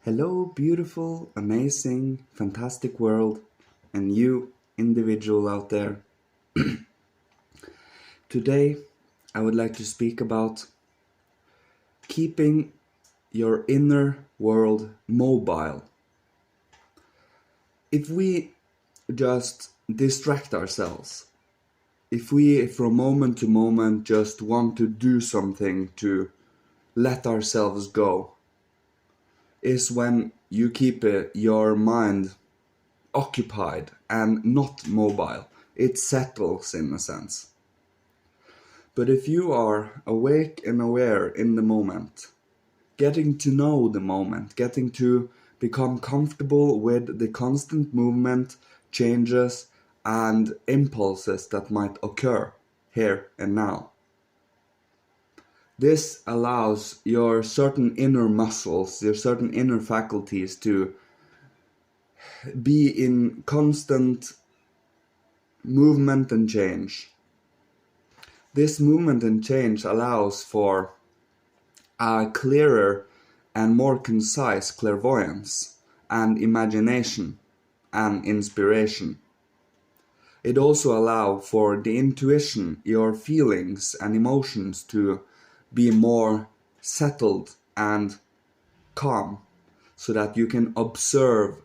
Hello, beautiful, amazing, fantastic world, and you, individual out there. Today, I would like to speak about keeping your inner world mobile. If we just distract ourselves, if we from moment to moment just want to do something to let ourselves go, is when you keep your mind occupied and not mobile. It settles in a sense. But if you are awake and aware in the moment, getting to know the moment, getting to become comfortable with the constant movement, changes, and impulses that might occur here and now. This allows your certain inner muscles, your certain inner faculties to be in constant movement and change. This movement and change allows for a clearer and more concise clairvoyance and imagination and inspiration. It also allows for the intuition, your feelings and emotions to be more settled and calm, so that you can observe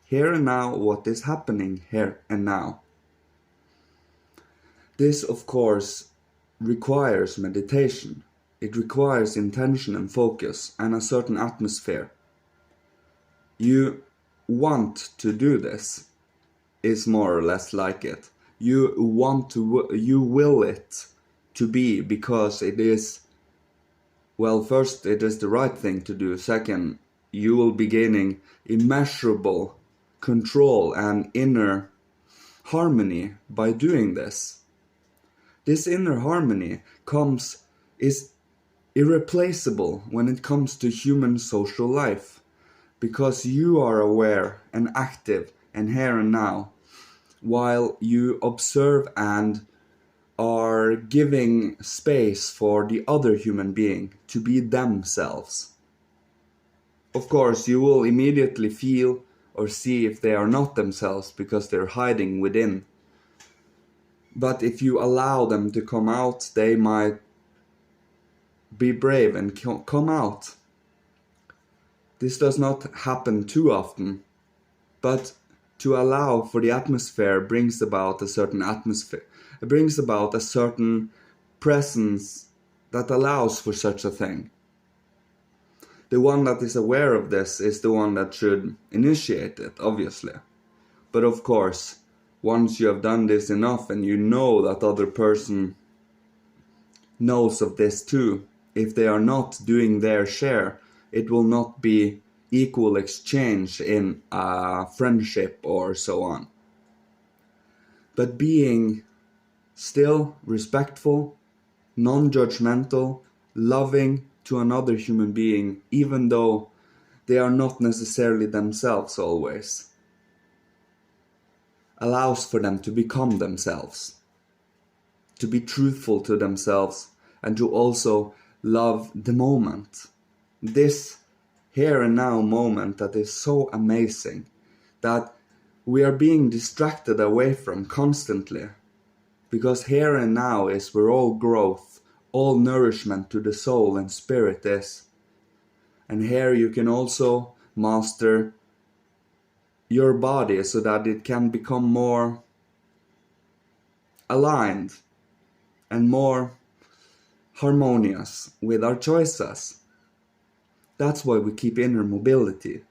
here and now what is happening here and now. This, of course, requires meditation. It requires intention and focus and a certain atmosphere. You want to do this, is more or less like it. You will it to be, because it is, well, first, it is the right thing to do. Second, you will be gaining immeasurable control and inner harmony by doing this. This inner harmony is irreplaceable when it comes to human social life, because you are aware and active and here and now, while you observe and are giving space for the other human being to be themselves. Of course, you will immediately feel or see if they are not themselves, because they're hiding within. But if you allow them to come out, they might be brave and come out. This does not happen too often, but to allow for the atmosphere brings about a certain atmosphere. It brings about a certain presence that allows for such a thing. The one that is aware of this is the one that should initiate it, obviously. But of course, once you have done this enough and you know that other person knows of this too, if they are not doing their share, it will not be equal exchange in a friendship or so on. But being still respectful, non-judgmental, loving to another human being, even though they are not necessarily themselves always, allows for them to become themselves, to be truthful to themselves, and to also love the moment. This here and now moment that is so amazing, that we are being distracted away from constantly, because here and now is where all growth, all nourishment to the soul and spirit is. And here you can also master your body so that it can become more aligned and more harmonious with our choices. That's why we keep inner mobility,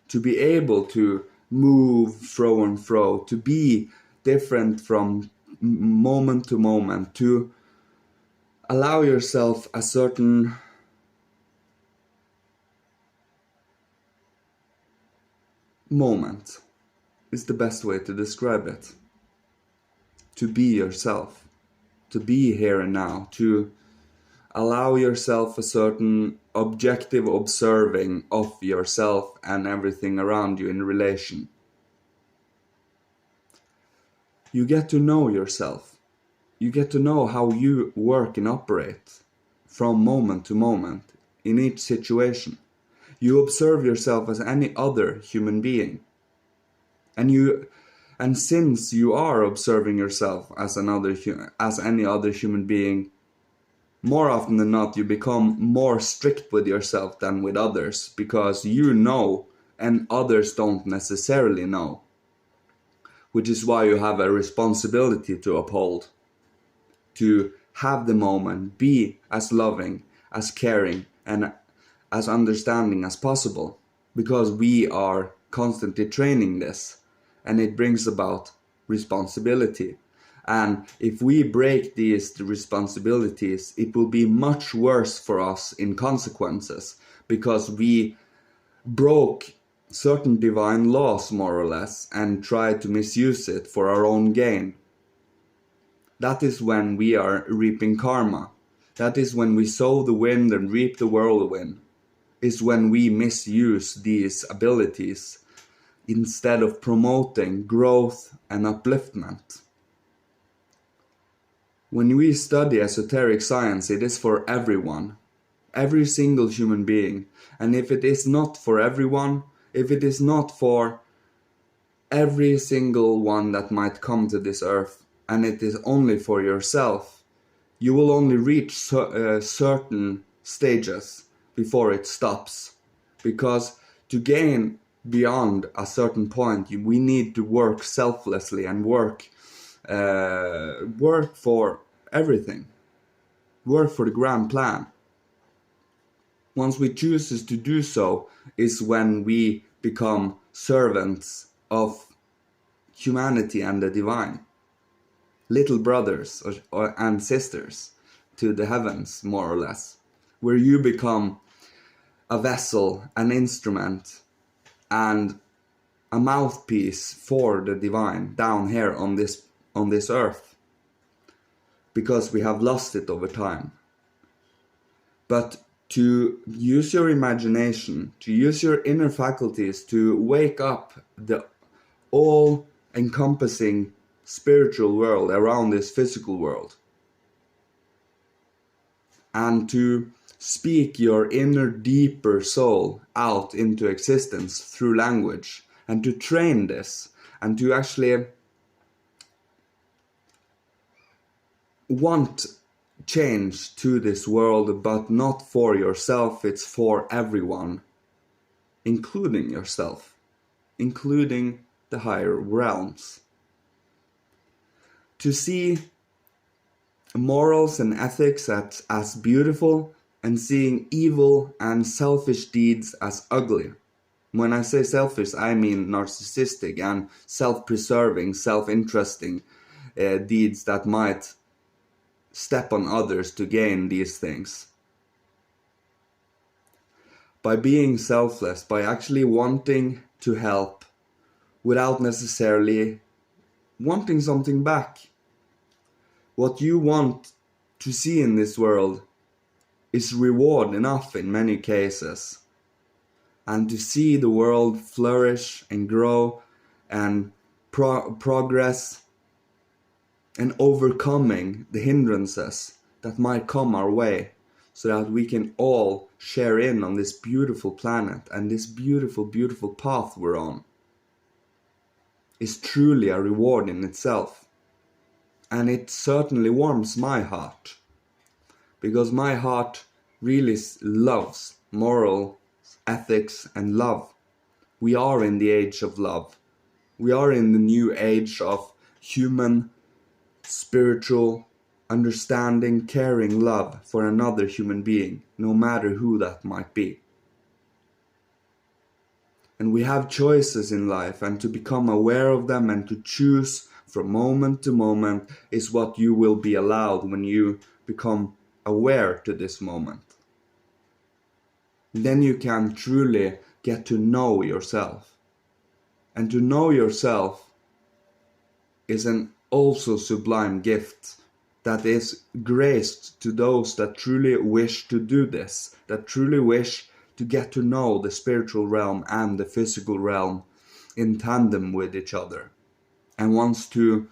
to be able to move fro and fro, to be different from moment to moment, to allow yourself a certain moment is the best way to describe it. To be yourself, to be here and now, to allow yourself a certain objective observing of yourself and everything around you in relation. You get to know yourself. You get to know how you work and operate from moment to moment in each situation. You observe yourself as any other human being. And since you are observing yourself as any other human being, more often than not, you become more strict with yourself than with others, because you know and others don't necessarily know. Which is why you have a responsibility to uphold, to have the moment, be as loving, as caring, and as understanding as possible, because we are constantly training this, and it brings about responsibility. And if we break these responsibilities, it will be much worse for us in consequences, because we broke certain divine laws, more or less, and tried to misuse it for our own gain. That is when we are reaping karma. That is when we sow the wind and reap the whirlwind. Is when we misuse these abilities instead of promoting growth and upliftment. When we study esoteric science, it is for everyone, every single human being. And if it is not for everyone, if it is not for every single one that might come to this earth, and it is only for yourself, you will only reach certain stages before it stops. Because to gain beyond a certain point, we need to work selflessly and work for everything, work for the grand plan. Once we choose to do so is when we become servants of humanity and the divine, little brothers and sisters to the heavens, more or less, where you become a vessel, an instrument, and a mouthpiece for the divine down here on this earth, because we have lost it over time. But to use your imagination, to use your inner faculties, to wake up the all-encompassing spiritual world around this physical world, and to speak your inner deeper soul out into existence through language, and to train this, and to actually want change to this world, but not for yourself, it's for everyone, including yourself, including the higher realms. To see morals and ethics as beautiful, and seeing evil and selfish deeds as ugly. When I say selfish, I mean narcissistic and self-preserving, self-interesting deeds that might step on others to gain these things. By being selfless, by actually wanting to help without necessarily wanting something back. What you want to see in this world is reward enough in many cases. And to see the world flourish and grow and progress, and overcoming the hindrances that might come our way, so that we can all share in on this beautiful planet and this beautiful, beautiful path we're on, is truly a reward in itself. And it certainly warms my heart, because my heart really loves moral, ethics, and love. We are in the age of love. We are in the new age of human, spiritual, understanding, caring love for another human being, no matter who that might be. And we have choices in life, and to become aware of them and to choose from moment to moment is what you will be allowed when you become aware to this moment. Then you can truly get to know yourself. And to know yourself is an also sublime gift that is graced to those that truly wish to do this, that truly wish to get to know the spiritual realm and the physical realm in tandem with each other, and wants to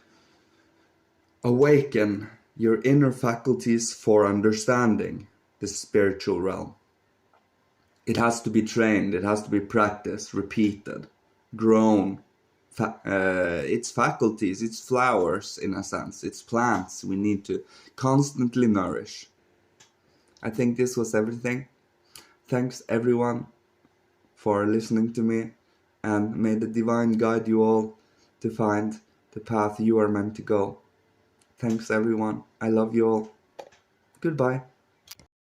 awaken your inner faculties for understanding the spiritual realm. It has to be trained, it has to be practiced, repeated, grown. It's faculties, it's flowers in a sense, it's plants we need to constantly nourish. I think this was everything. Thanks everyone for listening to me, and may the divine guide you all to find the path you are meant to go. Thanks everyone. I love you all. Goodbye.